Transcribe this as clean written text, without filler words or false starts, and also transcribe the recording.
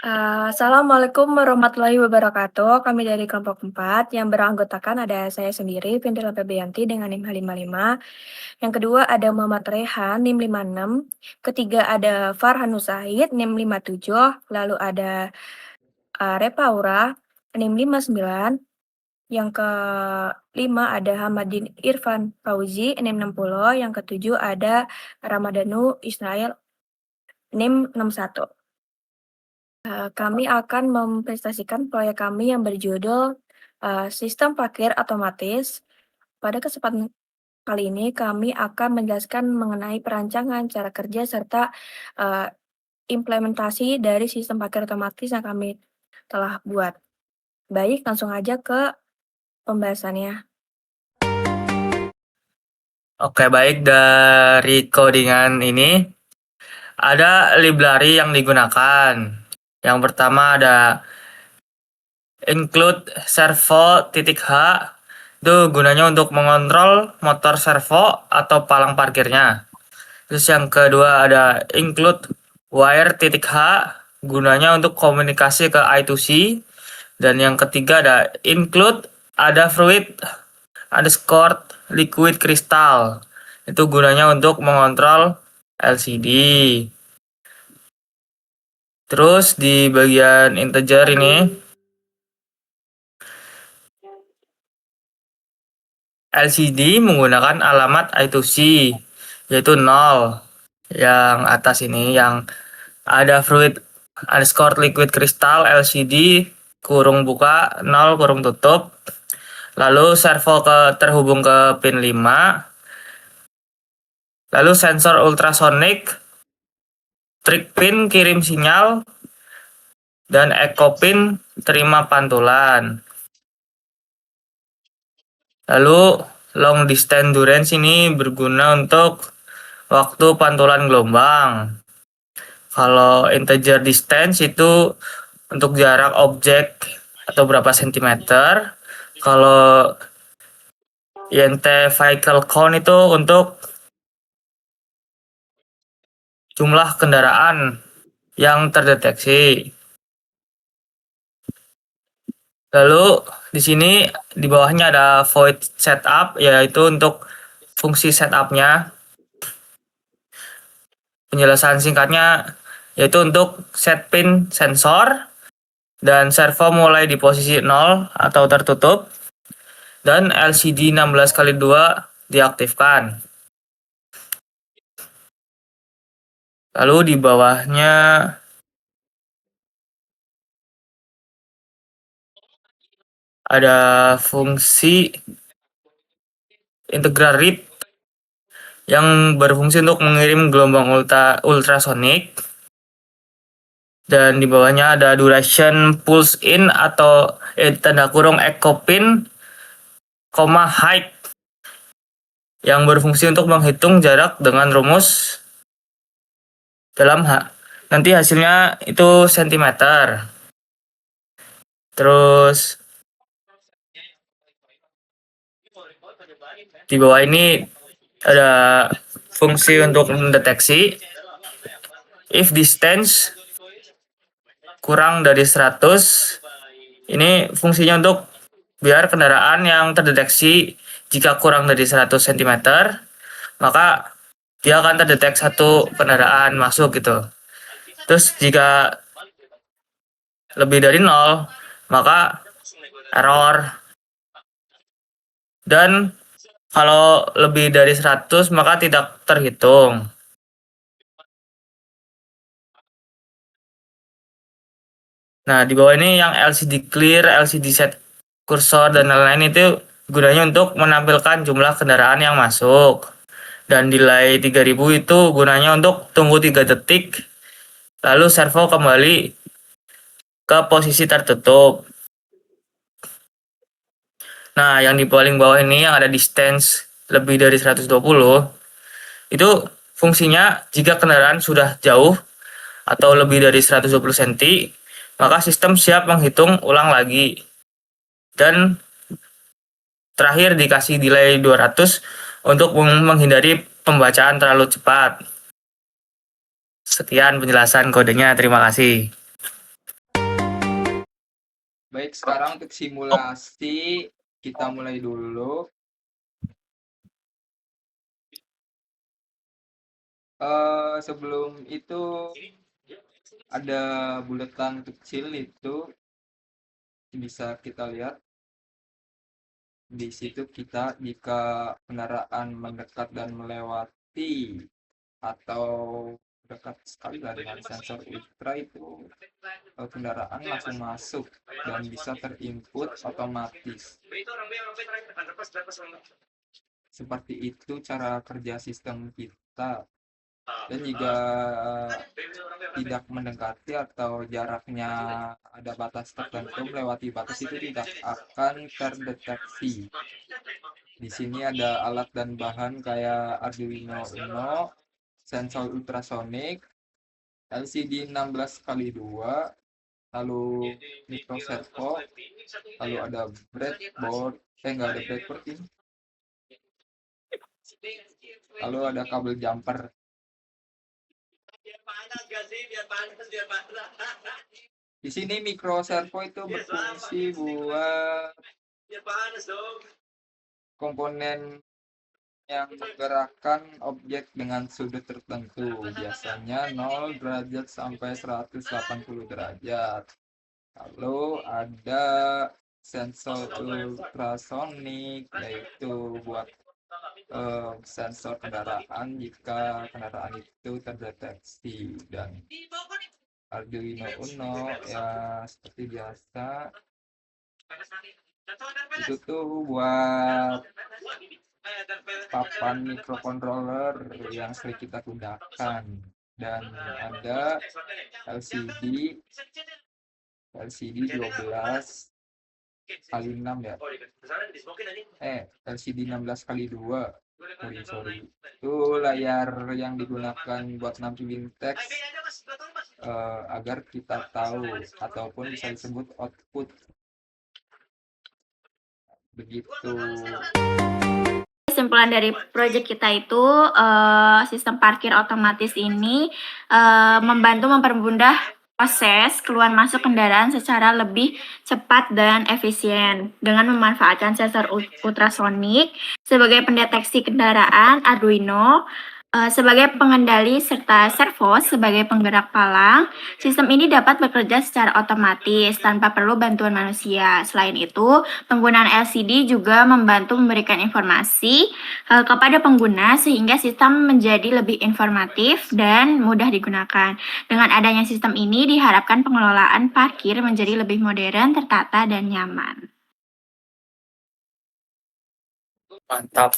Assalamualaikum warahmatullahi wabarakatuh. Kami dari kelompok 4 yang beranggotakan ada saya sendiri, Vindela Febrianti dengan NIM 555. Yang kedua ada Muhammad Rehan, NIM 56. Ketiga ada Farhan Nusaid, NIM 57. Lalu ada Repaura, NIM 59. Yang kelima ada Hamadin Irfan Fauzi, NIM 60. Yang ketujuh ada Ramadhanu Israel, NIM 61. Kami akan mempresentasikan proyek kami yang berjudul Sistem Parkir Otomatis. Pada kesempatan kali ini kami akan menjelaskan mengenai perancangan, cara kerja, serta uh, implementasi dari sistem parkir otomatis yang kami telah buat. Baik, langsung aja ke pembahasannya. Oke, baik. Dari codingan ini ada library yang digunakan. Yang pertama ada include servo titik H. Itu gunanya untuk mengontrol motor servo atau palang parkirnya. Terus yang kedua ada include wire titik H. Gunanya untuk komunikasi ke I2C. Dan yang ketiga ada include ada fluid underscore liquid crystal. Itu gunanya untuk mengontrol LCD. Terus di bagian integer ini LCD menggunakan alamat I2C yaitu 0. Yang atas ini yang ada fluid underscore liquid crystal LCD kurung buka 0 kurung tutup. Lalu servo terhubung ke pin 5. Lalu sensor ultrasonic, trig pin kirim sinyal, dan echo pin terima pantulan. Lalu long distance durance ini berguna untuk waktu pantulan gelombang. Kalau integer distance itu untuk jarak objek atau berapa sentimeter. Kalau INT vehicle count itu untuk jumlah kendaraan yang terdeteksi. Lalu di sini di bawahnya ada void setup, yaitu untuk fungsi setupnya. Penjelasan singkatnya yaitu untuk set pin sensor dan servo mulai di posisi 0 atau tertutup dan LCD 16x2 diaktifkan. Lalu di bawahnya ada fungsi integral read yang berfungsi untuk mengirim gelombang ultrasonik. Dan di bawahnya ada duration pulse in atau tanda kurung echo pin, height yang berfungsi untuk menghitung jarak dengan rumus dalam nanti hasilnya itu sentimeter. Terus di bawah ini ada fungsi untuk mendeteksi if distance kurang dari 100. Ini fungsinya untuk biar kendaraan yang terdeteksi jika kurang dari 100 cm, maka dia akan terdeteksi satu kendaraan masuk gitu. Terus jika lebih dari 0, maka error. Dan kalau lebih dari 100 maka tidak terhitung. Nah, di bawah ini yang LCD clear, LCD set kursor, dan lain-lain itu gunanya untuk menampilkan jumlah kendaraan yang masuk. Dan delay 3000 itu gunanya untuk tunggu 3 detik, lalu servo kembali ke posisi tertutup. Nah, yang di paling bawah ini yang ada distance lebih dari 120, itu fungsinya jika kendaraan sudah jauh atau lebih dari 120 cm, maka sistem siap menghitung ulang lagi. Dan terakhir dikasih delay 200 untuk menghindari pembacaan terlalu cepat. Sekian penjelasan kodenya, terima kasih. Baik, sekarang untuk simulasi kita mulai dulu. Sebelum itu ada buletan kecil itu bisa kita lihat. Di situ kita jika kendaraan mendekat dan melewati atau dekat sekali lah dengan sensor ultra itu kendaraan langsung masuk dan bisa terinput otomatis. Seperti itu cara kerja sistem kita. Dan jika tidak mendekati atau jaraknya ada batas tertentu, melewati batas itu tidak akan terdeteksi. Di sini ada alat dan bahan kayak Arduino Uno, sensor ultrasonik, LCD 16x2, lalu micro servo, lalu ada breadboard, nggak ada breadboard ini. Lalu ada kabel jumper. Di sini micro servo itu berfungsi buat komponen yang menggerakkan objek dengan sudut tertentu, biasanya 0 derajat sampai 180 derajat. Lalu ada sensor ultrasonik, yaitu buat sensor kendaraan jika kendaraan itu terdeteksi, dan Arduino Uno ya seperti biasa itu tuh buat papan microcontroller yang sering kita gunakan, dan ada LCD 12 kali 6 ya, LCD 16 kali 2, sorry, itu layar yang digunakan buat nampilin teks agar kita tahu, ataupun bisa disebut output, begitu. Kesimpulan dari proyek kita itu sistem parkir otomatis ini membantu mempermudah proses keluar masuk kendaraan secara lebih cepat dan efisien dengan memanfaatkan sensor ultrasonik sebagai pendeteksi kendaraan, Arduino sebagai pengendali, serta servo sebagai penggerak palang. Sistem ini dapat bekerja secara otomatis tanpa perlu bantuan manusia. Selain itu, penggunaan LCD juga membantu memberikan informasi kepada pengguna sehingga sistem menjadi lebih informatif dan mudah digunakan. Dengan adanya sistem ini diharapkan pengelolaan parkir menjadi lebih modern, tertata, dan nyaman. Mantap.